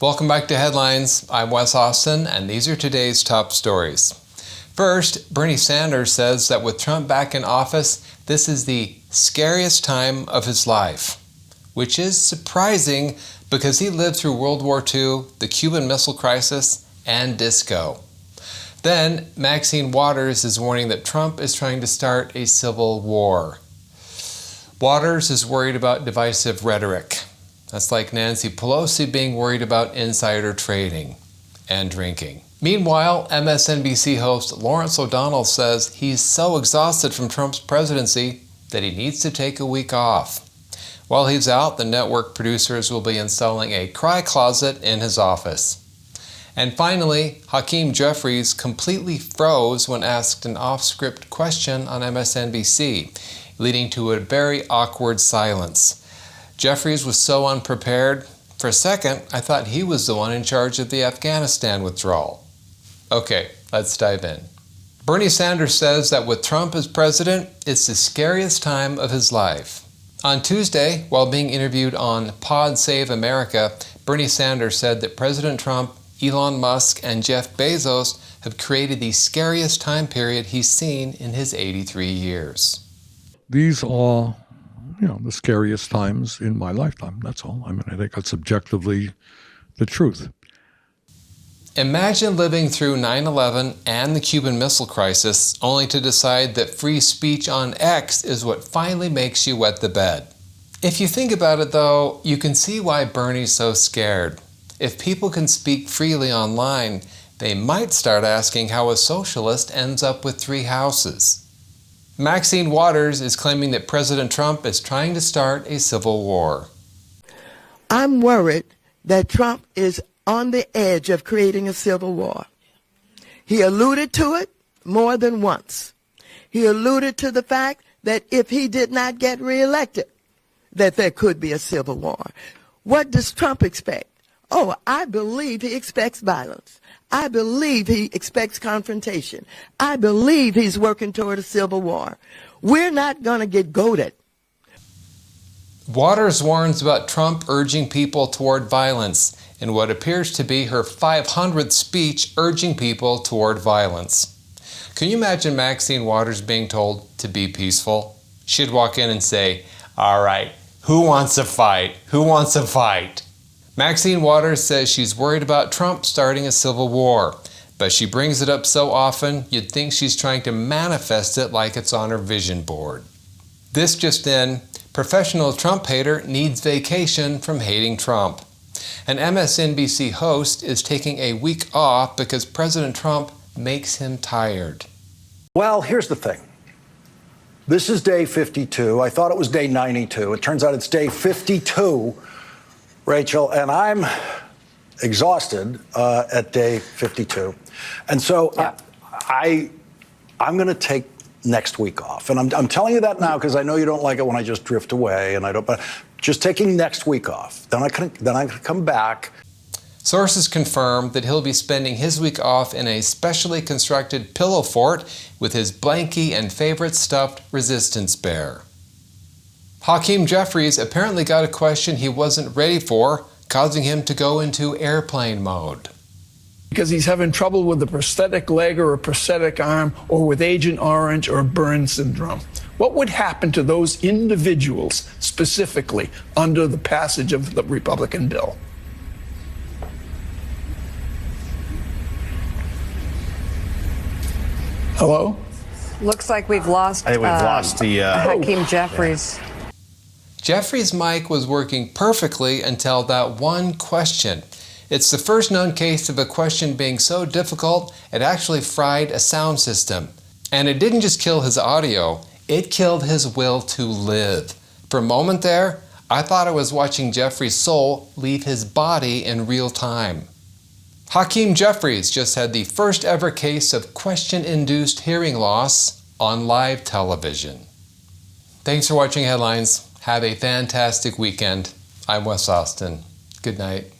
Welcome back to Headlines. I'm Wes Austin, and these are today's top stories. First, Bernie Sanders says that with Trump back in office, this is the scariest time of his life, which is surprising because he lived through World War II, the Cuban Missile Crisis, and disco. Then, Maxine Waters is warning that Trump is trying to start a civil war. Waters is worried about divisive rhetoric. That's like Nancy Pelosi being worried about insider trading and drinking. Meanwhile, MSNBC host Lawrence O'Donnell says he's so exhausted from Trump's presidency that he needs to take a week off. While he's out, the network producers will be installing a cry closet in his office. And finally, Hakeem Jeffries completely froze when asked an off-script question on MSNBC, leading to a very awkward silence. Jeffries was so unprepared, for a second I thought he was the one in charge of the Afghanistan withdrawal. Okay, let's dive in. Bernie Sanders says that with Trump as president, it's the scariest time of his life. On Tuesday, while being interviewed on Pod Save America, Bernie Sanders said that President Trump, Elon Musk, and Jeff Bezos have created the scariest time period he's seen in his 83 years. These are the scariest times in my lifetime. That's all. I think that's objectively the truth. Imagine living through 9/11 and the Cuban Missile Crisis, only to decide that free speech on X is what finally makes you wet the bed. If you think about it, though, you can see why Bernie's so scared. If people can speak freely online, they might start asking how a socialist ends up with 3 houses. Maxine Waters is claiming that President Trump is trying to start a civil war. I'm worried that Trump is on the edge of creating a civil war. He alluded to it more than once. He alluded to the fact that if he did not get reelected, that there could be a civil war. What does Trump expect? Oh, I believe he expects violence. I believe he expects confrontation. I believe he's working toward a civil war. We're not going to get goaded. Waters warns about Trump urging people toward violence in what appears to be her 500th speech urging people toward violence. Can you imagine Maxine Waters being told to be peaceful? She'd walk in and say, "All right, who wants a fight? Who wants a fight?" Maxine Waters says she's worried about Trump starting a civil war, but she brings it up so often you'd think she's trying to manifest it like it's on her vision board. This just in, professional Trump hater needs vacation from hating Trump. An MSNBC host is taking a week off because President Trump makes him tired. Well, here's the thing. This is day 52. I thought it was day 92. It turns out it's day 52. Rachel, and I'm exhausted at day 52. And so yeah. I'm going to take next week off. And I'm telling you that now because I know you don't like it when I just drift away, and I don't, but just taking next week off. Then I can come back. Sources confirm that he'll be spending his week off in a specially constructed pillow fort with his blankie and favorite stuffed resistance bear. Hakeem Jeffries apparently got a question he wasn't ready for, causing him to go into airplane mode. Because he's having trouble with a prosthetic leg or a prosthetic arm or with Agent Orange or burn syndrome. What would happen to those individuals specifically under the passage of the Republican bill? Hello? Looks like we've lost, Hakeem Jeffries. Yeah. Jeffries' mic was working perfectly until that one question. It's the first known case of a question being so difficult it actually fried a sound system. And it didn't just kill his audio, it killed his will to live. For a moment there, I thought I was watching Jeffries' soul leave his body in real time. Hakeem Jeffries just had the first ever case of question-induced hearing loss on live television. Thanks for watching Headlines. Have a fantastic weekend. I'm Wes Austin. Good night.